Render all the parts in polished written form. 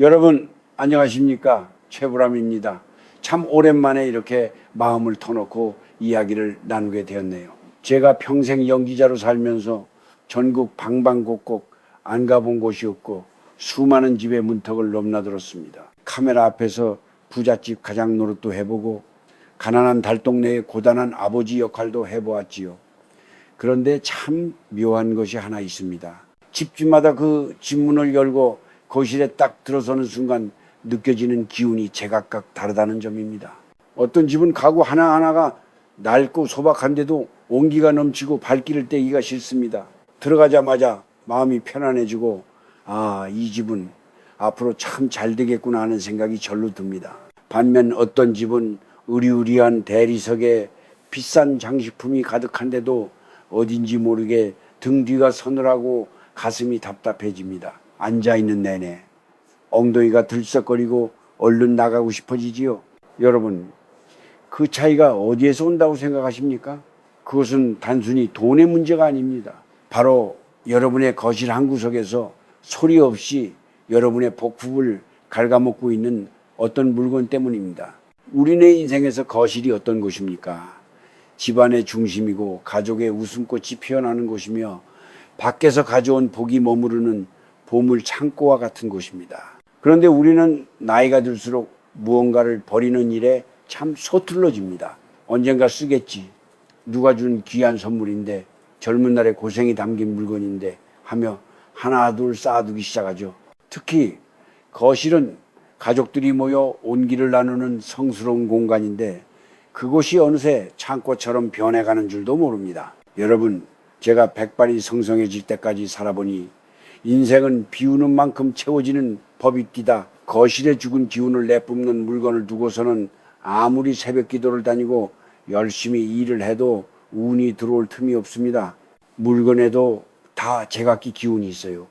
여러분 안녕하십니까? 최불암입니다. 참 오랜만에 이렇게 마음을 터놓고 이야기를 나누게 되었네요. 제가 평생 연기자로 살면서 전국 방방곡곡 안 가본 곳이 없고 수많은 집의 문턱을 넘나들었습니다. 카메라 앞에서 부잣집 가장 노릇도 해보고 가난한 달동네의 고단한 아버지 역할도 해보았지요. 그런데 참 묘한 것이 하나 있습니다. 집집마다 그 집문을 열고 거실에 딱 들어서는 순간 느껴지는 기운이 제각각 다르다는 점입니다. 어떤 집은 가구 하나하나가 낡고 소박한데도 온기가 넘치고 발길을 떼기가 싫습니다. 들어가자마자 마음이 편안해지고 이 집은 앞으로 참 잘 되겠구나 하는 생각이 절로 듭니다. 반면 어떤 집은 으리으리한 대리석에 비싼 장식품이 가득한데도 어딘지 모르게 등 뒤가 서늘하고 가슴이 답답해집니다. 앉아있는 내내 엉덩이가 들썩거리고 얼른 나가고 싶어지지요. 여러분, 그 차이가 어디에서 온다고 생각하십니까? 그것은 단순히 돈의 문제가 아닙니다. 바로 여러분의 거실 한 구석에서 소리 없이 여러분의 복부를 갉아먹고 있는 어떤 물건 때문입니다. 우리네 인생에서 거실이 어떤 곳입니까? 집안의 중심이고 가족의 웃음꽃이 피어나는 곳이며 밖에서 가져온 복이 머무르는 보물 창고와 같은 곳입니다. 그런데 우리는 나이가 들수록 무언가를 버리는 일에 참 서툴러집니다. 언젠가 쓰겠지. 누가 준 귀한 선물인데, 젊은 날의 고생이 담긴 물건인데 하며 하나 둘 쌓아두기 시작하죠. 특히 거실은 가족들이 모여 온기를 나누는 성스러운 공간인데 그곳이 어느새 창고처럼 변해가는 줄도 모릅니다. 여러분, 제가 백발이 성성해질 때까지 살아보니 인생은 비우는 만큼 채워지는 법이 띠다. 거실에 죽은 기운을 내뿜는 물건을 두고서는 아무리 새벽 기도를 다니고 열심히 일을 해도 운이 들어올 틈이 없습니다. 물건에도 다 제각기 기운이 있어요.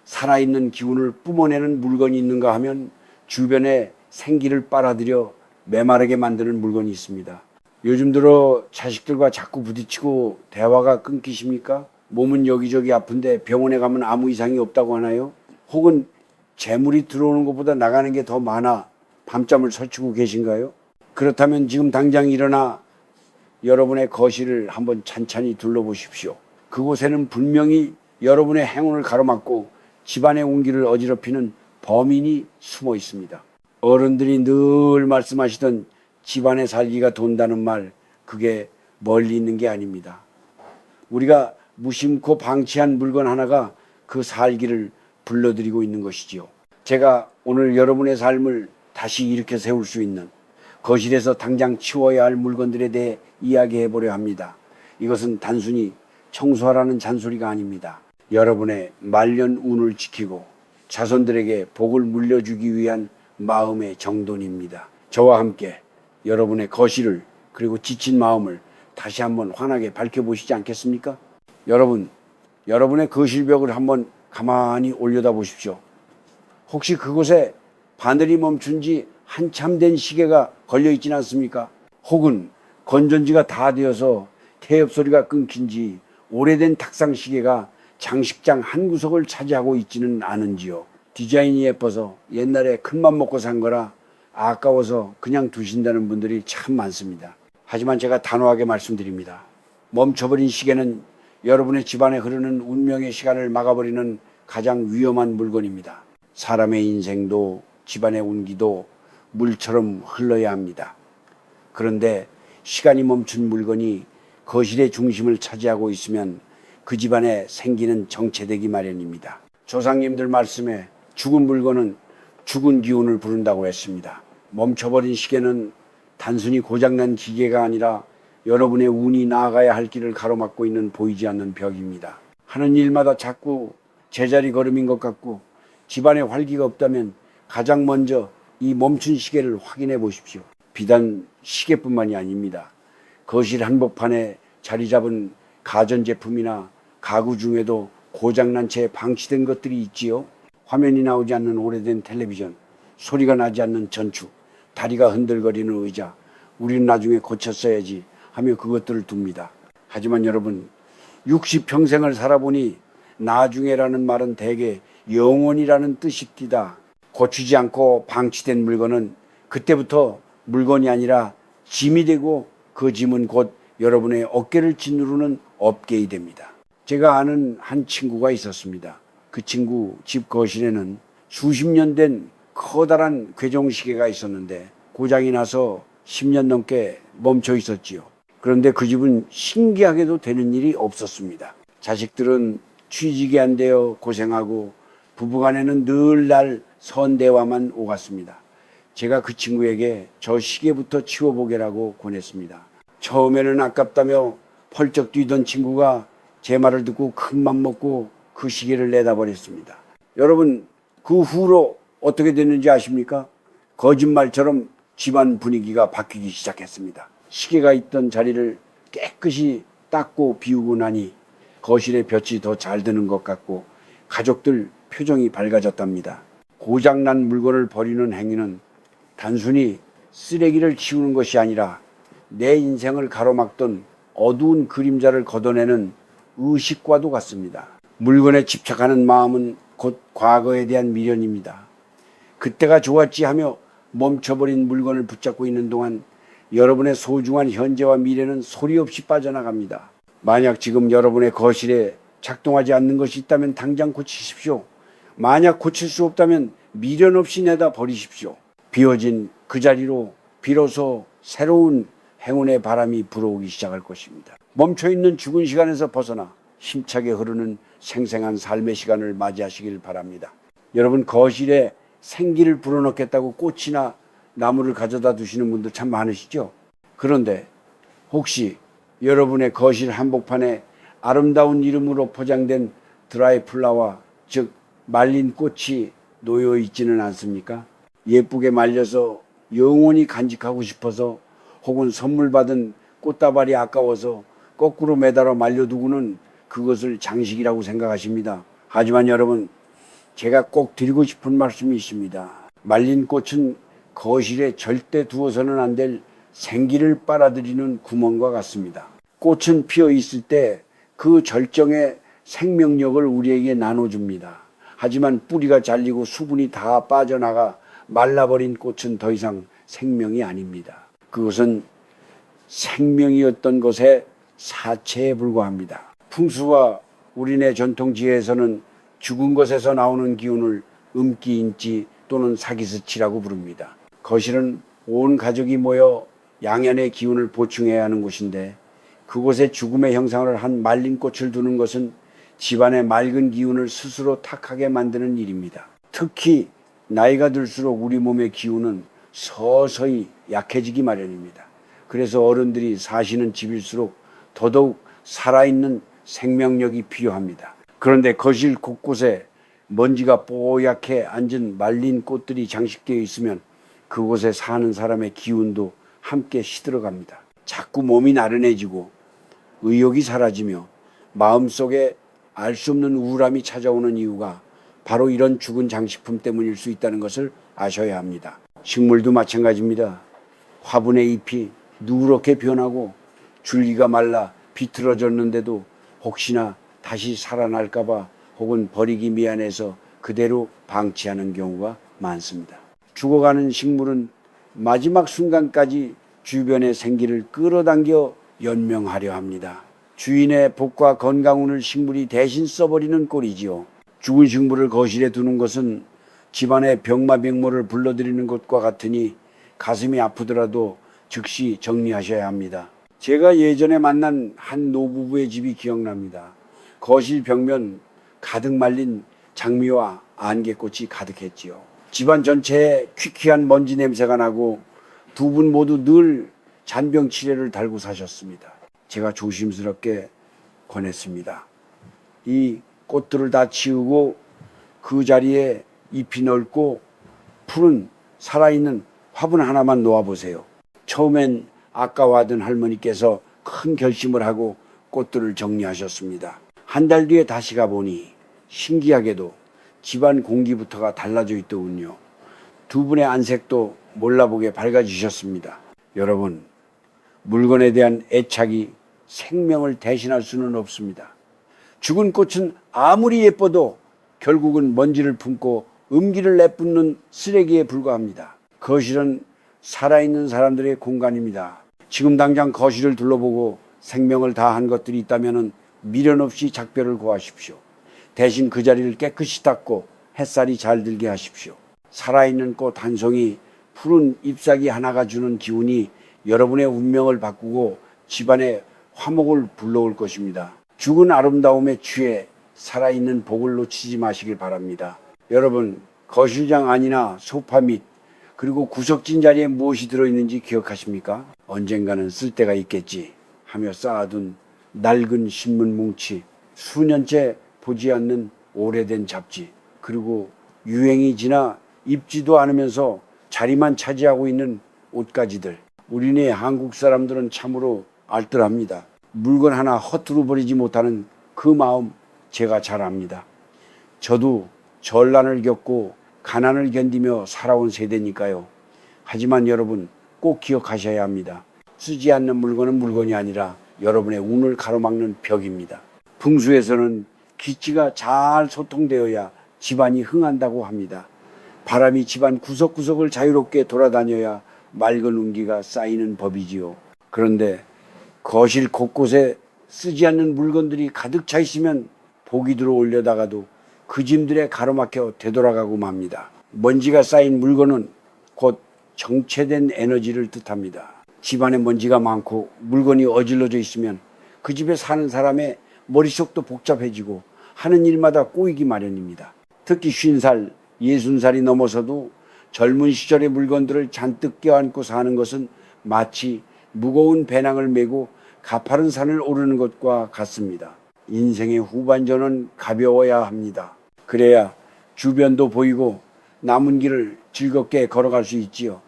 살아있는 기운을 뿜어내는 물건이 있는가 하면 주변에 생기를 빨아들여 메마르게 만드는 물건이 있습니다. 요즘 들어 자식들과 자꾸 부딪히고 대화가 끊기십니까? 몸은 여기저기 아픈데 병원에 가면 아무 이상이 없다고 하나요? 혹은 재물이 들어오는 것보다 나가는 게 더 많아 밤잠을 설치고 계신가요? 그렇다면 지금 당장 일어나 여러분의 거실을 한번 찬찬히 둘러보십시오. 그곳에는 분명히 여러분의 행운을 가로막고 집안의 온기를 어지럽히는 범인이 숨어 있습니다. 어른들이 늘 말씀하시던 집안의 살기가 돈다는 말, 그게 멀리 있는 게 아닙니다. 우리가 무심코 방치한 물건 하나가 그 살기를 불러들이고 있는 것이지요. 제가 오늘 여러분의 삶을 다시 일으켜 세울 수 있는 거실에서 당장 치워야 할 물건들에 대해 이야기해 보려 합니다. 이것은 단순히 청소하라는 잔소리가 아닙니다. 여러분의 말년 운을 지키고 자손들에게 복을 물려주기 위한 마음의 정돈입니다. 저와 함께 여러분의 거실을 그리고 지친 마음을 다시 한번 환하게 밝혀보시지 않겠습니까? 여러분, 여러분의 거실벽을 한번 가만히 올려다 보십시오. 혹시 그곳에 바늘이 멈춘 지 한참 된 시계가 걸려 있지는 않습니까? 혹은 건전지가 다 되어서 태엽 소리가 끊긴 지 오래된 탁상 시계가 장식장 한 구석을 차지하고 있지는 않은지요. 디자인이 예뻐서 옛날에 큰맘 먹고 산 거라 아까워서 그냥 두신다는 분들이 참 많습니다. 하지만 제가 단호하게 말씀드립니다. 멈춰버린 시계는 여러분의 집안에 흐르는 운명의 시간을 막아버리는 가장 위험한 물건입니다. 사람의 인생도 집안의 운기도 물처럼 흘러야 합니다. 그런데 시간이 멈춘 물건이 거실의 중심을 차지하고 있으면 그 집안에 생기는 정체되기 마련입니다. 조상님들 말씀에 죽은 물건은 죽은 기운을 부른다고 했습니다. 멈춰버린 시계는 단순히 고장난 기계가 아니라 여러분의 운이 나아가야 할 길을 가로막고 있는 보이지 않는 벽입니다. 하는 일마다 자꾸 제자리 걸음인 것 같고 집안에 활기가 없다면 가장 먼저 이 멈춘 시계를 확인해 보십시오. 비단 시계뿐만이 아닙니다. 거실 한복판에 자리 잡은 가전제품이나 가구 중에도 고장난 채 방치된 것들이 있지요. 화면이 나오지 않는 오래된 텔레비전, 소리가 나지 않는 전축, 다리가 흔들거리는 의자, 우리는 나중에 고쳤어야지 하며 그것들을 둡니다. 하지만 여러분, 60평생을 살아보니 나중에라는 말은 대개 영원이라는 뜻이 띠다. 고치지 않고 방치된 물건은 그때부터 물건이 아니라 짐이 되고 그 짐은 곧 여러분의 어깨를 짓누르는 업계이 됩니다. 제가 아는 한 친구가 있었습니다. 그 친구 집 거실에는 수십 년 된 커다란 괴종시계가 있었는데 고장이 나서 10년 넘게 멈춰 있었지요. 그런데 그 집은 신기하게도 되는 일이 없었습니다. 자식들은 취직이 안 되어 고생하고 부부간에는 늘 날 선대화만 오갔습니다. 제가 그 친구에게 저 시계부터 치워보게라고 권했습니다. 처음에는 아깝다며 펄쩍 뛰던 친구가 제 말을 듣고 큰맘 먹고 그 시계를 내다버렸습니다. 여러분, 그 후로 어떻게 됐는지 아십니까? 거짓말처럼 집안 분위기가 바뀌기 시작했습니다. 시계가 있던 자리를 깨끗이 닦고 비우고 나니 거실에 볕이 더 잘 드는 것 같고 가족들 표정이 밝아졌답니다. 고장난 물건을 버리는 행위는 단순히 쓰레기를 치우는 것이 아니라 내 인생을 가로막던 어두운 그림자를 걷어내는 의식과도 같습니다. 물건에 집착하는 마음은 곧 과거에 대한 미련입니다. 그때가 좋았지 하며 멈춰버린 물건을 붙잡고 있는 동안 여러분의 소중한 현재와 미래는 소리 없이 빠져나갑니다. 만약 지금 여러분의 거실에 작동하지 않는 것이 있다면 당장 고치십시오. 만약 고칠 수 없다면 미련 없이 내다 버리십시오. 비워진 그 자리로 비로소 새로운 행운의 바람이 불어오기 시작할 것입니다. 멈춰있는 죽은 시간에서 벗어나 힘차게 흐르는 생생한 삶의 시간을 맞이하시길 바랍니다. 여러분, 거실에 생기를 불어넣겠다고 꽃이나 나무를 가져다 두시는 분들 참 많으시죠? 그런데 혹시 여러분의 거실 한복판에 아름다운 이름으로 포장된 드라이 플라워, 즉 말린 꽃이 놓여 있지는 않습니까? 예쁘게 말려서 영원히 간직하고 싶어서 혹은 선물 받은 꽃다발이 아까워서 거꾸로 매달아 말려두고는 그것을 장식이라고 생각하십니다. 하지만 여러분, 제가 꼭 드리고 싶은 말씀이 있습니다. 말린 꽃은 거실에 절대 두어서는 안 될 생기를 빨아들이는 구멍과 같습니다. 꽃은 피어 있을 때 그 절정의 생명력을 우리에게 나눠줍니다. 하지만 뿌리가 잘리고 수분이 다 빠져나가 말라버린 꽃은 더 이상 생명이 아닙니다. 그것은 생명이었던 것의 사체에 불과합니다. 풍수와 우리네 전통지혜에서는 죽은 것에서 나오는 기운을 음기인지 또는 사기스치라고 부릅니다. 거실은 온 가족이 모여 양연의 기운을 보충해야 하는 곳인데 그곳에 죽음의 형상을 한 말린 꽃을 두는 것은 집안의 맑은 기운을 스스로 탁하게 만드는 일입니다. 특히 나이가 들수록 우리 몸의 기운은 서서히 약해지기 마련입니다. 그래서 어른들이 사시는 집일수록 더더욱 살아있는 생명력이 필요합니다. 그런데 거실 곳곳에 먼지가 뽀얗게 앉은 말린 꽃들이 장식되어 있으면 그곳에 사는 사람의 기운도 함께 시들어갑니다. 자꾸 몸이 나른해지고 의욕이 사라지며 마음속에 알 수 없는 우울함이 찾아오는 이유가 바로 이런 죽은 장식품 때문일 수 있다는 것을 아셔야 합니다. 식물도 마찬가지입니다. 화분의 잎이 누렇게 변하고 줄기가 말라 비틀어졌는데도 혹시나 다시 살아날까봐 혹은 버리기 미안해서 그대로 방치하는 경우가 많습니다. 죽어가는 식물은 마지막 순간까지 주변의 생기를 끌어당겨 연명하려 합니다. 주인의 복과 건강운을 식물이 대신 써버리는 꼴이지요. 죽은 식물을 거실에 두는 것은 집안의 병마병모를 불러들이는 것과 같으니 가슴이 아프더라도 즉시 정리하셔야 합니다. 제가 예전에 만난 한 노부부의 집이 기억납니다. 거실 벽면 가득 말린 장미와 안개꽃이 가득했지요. 집안 전체에 퀴퀴한 먼지 냄새가 나고 두 분 모두 늘 잔병 치레를 달고 사셨습니다. 제가 조심스럽게 권했습니다. 이 꽃들을 다 치우고 그 자리에 잎이 넓고 푸른 살아있는 화분 하나만 놓아보세요. 처음엔 아까워하던 할머니께서 큰 결심을 하고 꽃들을 정리하셨습니다. 한 달 뒤에 다시 가보니 신기하게도 집안 공기부터가 달라져 있더군요. 두 분의 안색도 몰라보게 밝아지셨습니다. 여러분, 물건에 대한 애착이 생명을 대신할 수는 없습니다. 죽은 꽃은 아무리 예뻐도 결국은 먼지를 품고 음기를 내뿜는 쓰레기에 불과합니다. 거실은 살아있는 사람들의 공간입니다. 지금 당장 거실을 둘러보고 생명을 다한 것들이 있다면 미련 없이 작별을 고하십시오. 대신 그 자리를 깨끗이 닦고 햇살이 잘 들게 하십시오. 살아있는 꽃 한 송이, 푸른 잎사귀 하나가 주는 기운이 여러분의 운명을 바꾸고 집안에 화목을 불러올 것입니다. 죽은 아름다움에 취해 살아있는 복을 놓치지 마시길 바랍니다. 여러분, 거실장 안이나 소파 밑 그리고 구석진 자리에 무엇이 들어있는지 기억하십니까? 언젠가는 쓸 데가 있겠지 하며 쌓아둔 낡은 신문 뭉치, 수년째 보지 않는 오래된 잡지, 그리고 유행이 지나 입지도 않으면서 자리만 차지하고 있는 옷가지들. 우리네 한국 사람들은 참으로 알뜰합니다. 물건 하나 허투루 버리지 못하는 그 마음 제가 잘 압니다. 저도 전란을 겪고 가난을 견디며 살아온 세대니까요. 하지만 여러분 꼭 기억하셔야 합니다. 쓰지 않는 물건은 물건이 아니라 여러분의 운을 가로막는 벽입니다. 풍수에서는 기지가 잘 소통되어야 집안이 흥한다고 합니다. 바람이 집안 구석구석을 자유롭게 돌아다녀야 맑은 운기가 쌓이는 법이지요. 그런데 거실 곳곳에 쓰지 않는 물건들이 가득 차 있으면 복이 들어올려다가도 그 짐들에 가로막혀 되돌아가고 맙니다. 먼지가 쌓인 물건은 곧 정체된 에너지를 뜻합니다. 집안에 먼지가 많고 물건이 어질러져 있으면 그 집에 사는 사람의 머릿속도 복잡해지고 하는 일마다 꼬이기 마련입니다. 특히 50살, 60살이 넘어서도 젊은 시절의 물건들을 잔뜩 껴안고 사는 것은 마치 무거운 배낭을 메고 가파른 산을 오르는 것과 같습니다. 인생의 후반전은 가벼워야 합니다. 그래야 주변도 보이고 남은 길을 즐겁게 걸어갈 수 있지요.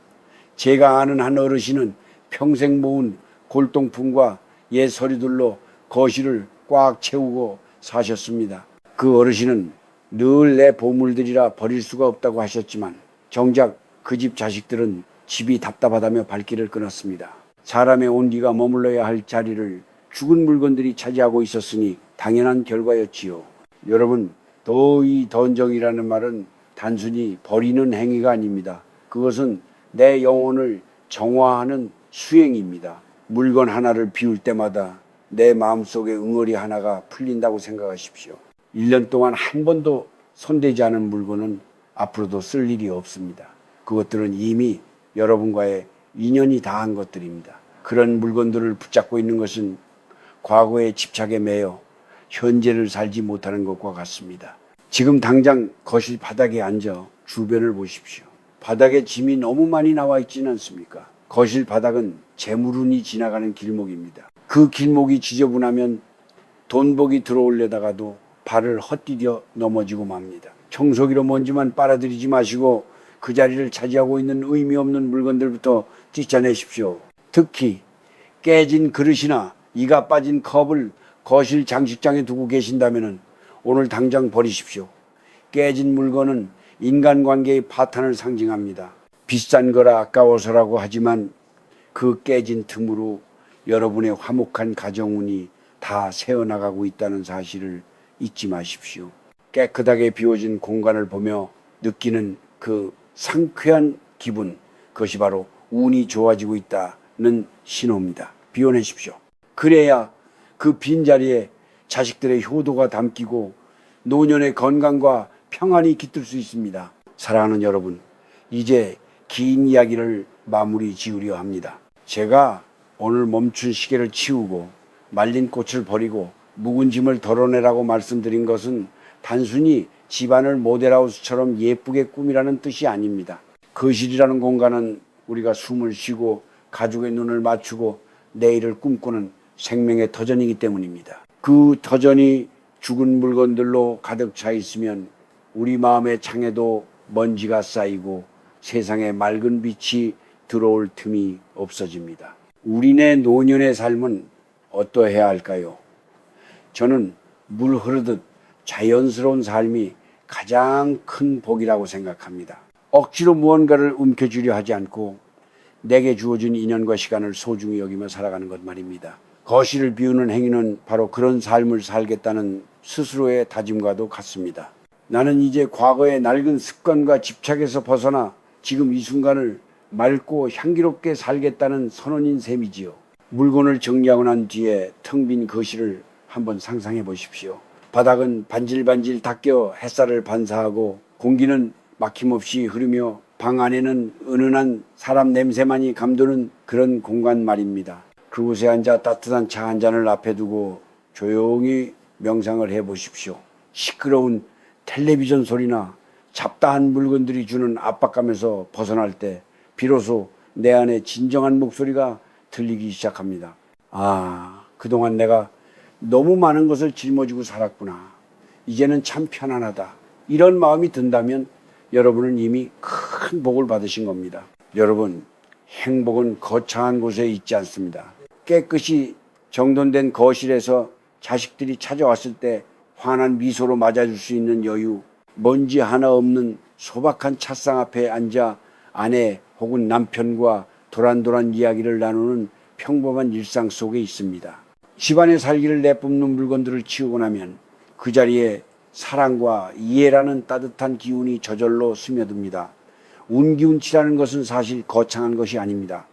제가 아는 한 어르신은 평생 모은 골동품과 옛 서류들로 거실을 꽉 채우고 사셨습니다. 그 어르신은 늘 내 보물들이라 버릴 수가 없다고 하셨지만 정작 그 집 자식들은 집이 답답하다며 발길을 끊었습니다. 사람의 온기가 머물러야 할 자리를 죽은 물건들이 차지하고 있었으니 당연한 결과였지요. 여러분, 도의 던정이라는 말은 단순히 버리는 행위가 아닙니다. 그것은 내 영혼을 정화하는 수행입니다. 물건 하나를 비울 때마다 내 마음속에 응어리 하나가 풀린다고 생각하십시오. 1년 동안 한 번도 손대지 않은 물건은 앞으로도 쓸 일이 없습니다. 그것들은 이미 여러분과의 인연이 다한 것들입니다. 그런 물건들을 붙잡고 있는 것은 과거의 집착에 매여 현재를 살지 못하는 것과 같습니다. 지금 당장 거실 바닥에 앉아 주변을 보십시오. 바닥에 짐이 너무 많이 나와 있지는 않습니까? 거실 바닥은 재물운이 지나가는 길목입니다. 그 길목이 지저분하면 돈복이 들어올려다가도 발을 헛디뎌 넘어지고 맙니다. 청소기로 먼지만 빨아들이지 마시고 그 자리를 차지하고 있는 의미 없는 물건들부터 찢어내십시오. 특히 깨진 그릇이나 이가 빠진 컵을 거실 장식장에 두고 계신다면 오늘 당장 버리십시오. 깨진 물건은 인간관계의 파탄을 상징합니다. 비싼 거라 아까워서라고 하지만 그 깨진 틈으로 여러분의 화목한 가정운이 다 새어나가고 있다는 사실을 잊지 마십시오. 깨끗하게 비워진 공간을 보며 느끼는 그 상쾌한 기분, 그것이 바로 운이 좋아지고 있다는 신호입니다. 비워내십시오. 그래야 그 빈자리에 자식들의 효도가 담기고 노년의 건강과 평안이 깃들 수 있습니다. 사랑하는 여러분, 이제 긴 이야기를 마무리 지으려 합니다. 제가 오늘 멈춘 시계를 치우고 말린 꽃을 버리고 묵은 짐을 덜어내라고 말씀드린 것은 단순히 집안을 모델하우스처럼 예쁘게 꾸미라는 뜻이 아닙니다. 거실이라는 공간은 우리가 숨을 쉬고 가족의 눈을 맞추고 내일을 꿈꾸는 생명의 터전이기 때문입니다. 그 터전이 죽은 물건들로 가득 차 있으면 우리 마음의 창에도 먼지가 쌓이고 세상에 맑은 빛이 들어올 틈이 없어집니다. 우리네 노년의 삶은 어떠해야 할까요? 저는 물 흐르듯 자연스러운 삶이 가장 큰 복이라고 생각합니다. 억지로 무언가를 움켜쥐려 하지 않고 내게 주어진 인연과 시간을 소중히 여기며 살아가는 것 말입니다. 거실을 비우는 행위는 바로 그런 삶을 살겠다는 스스로의 다짐과도 같습니다. 나는 이제 과거의 낡은 습관과 집착에서 벗어나 지금 이 순간을 맑고 향기롭게 살겠다는 선언인 셈이지요. 물건을 정리하고 난 뒤에 텅 빈 거실을 한번 상상해 보십시오. 바닥은 반질반질 닦여 햇살을 반사하고 공기는 막힘없이 흐르며 방 안에는 은은한 사람 냄새만이 감도는 그런 공간 말입니다. 그곳에 앉아 따뜻한 차 한 잔을 앞에 두고 조용히 명상을 해 보십시오. 시끄러운 텔레비전 소리나 잡다한 물건들이 주는 압박감에서 벗어날 때 비로소 내 안에 진정한 목소리가 들리기 시작합니다. 아, 그동안 내가 너무 많은 것을 짊어지고 살았구나. 이제는 참 편안하다. 이런 마음이 든다면 여러분은 이미 큰 복을 받으신 겁니다. 여러분, 행복은 거창한 곳에 있지 않습니다. 깨끗이 정돈된 거실에서 자식들이 찾아왔을 때 환한 미소로 맞아줄 수 있는 여유, 먼지 하나 없는 소박한 찻상 앞에 앉아 아내 혹은 남편과 도란도란 이야기를 나누는 평범한 일상 속에 있습니다. 집안의 살기를 내뿜는 물건들을 치우고 나면 그 자리에 사랑과 이해라는 따뜻한 기운이 저절로 스며듭니다. 운기운치라는 것은 사실 거창한 것이 아닙니다.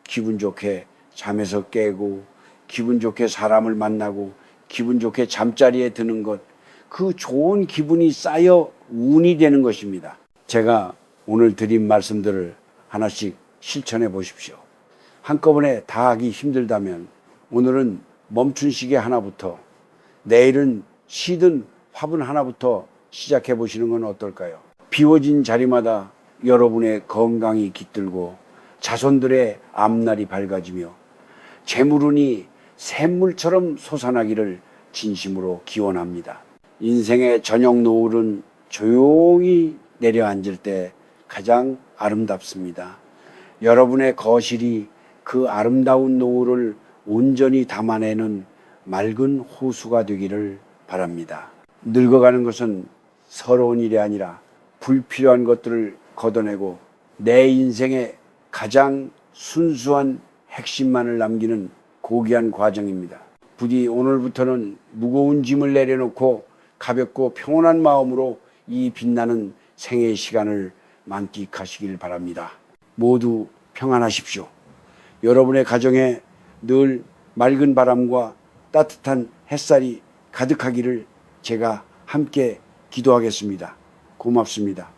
기분 좋게 잠에서 깨고 기분 좋게 사람을 만나고 기분 좋게 잠자리에 드는 것, 그 좋은 기분이 쌓여 운이 되는 것입니다. 제가 오늘 드린 말씀들을 하나씩 실천해 보십시오. 한꺼번에 다 하기 힘들다면 오늘은 멈춘 시계 하나부터, 내일은 시든 화분 하나부터 시작해 보시는 건 어떨까요? 비워진 자리마다 여러분의 건강이 깃들고 자손들의 앞날이 밝아지며 재물운이 샘물처럼 솟아나기를 진심으로 기원합니다. 인생의 저녁 노을은 조용히 내려앉을 때 가장 아름답습니다. 여러분의 거실이 그 아름다운 노을을 온전히 담아내는 맑은 호수가 되기를 바랍니다. 늙어가는 것은 서러운 일이 아니라 불필요한 것들을 걷어내고 내 인생의 가장 순수한 핵심만을 남기는 고귀한 과정입니다. 부디 오늘부터는 무거운 짐을 내려놓고 가볍고 평온한 마음으로 이 빛나는 생의 시간을 만끽하시길 바랍니다. 모두 평안하십시오. 여러분의 가정에 늘 맑은 바람과 따뜻한 햇살이 가득하기를 제가 함께 기도하겠습니다. 고맙습니다.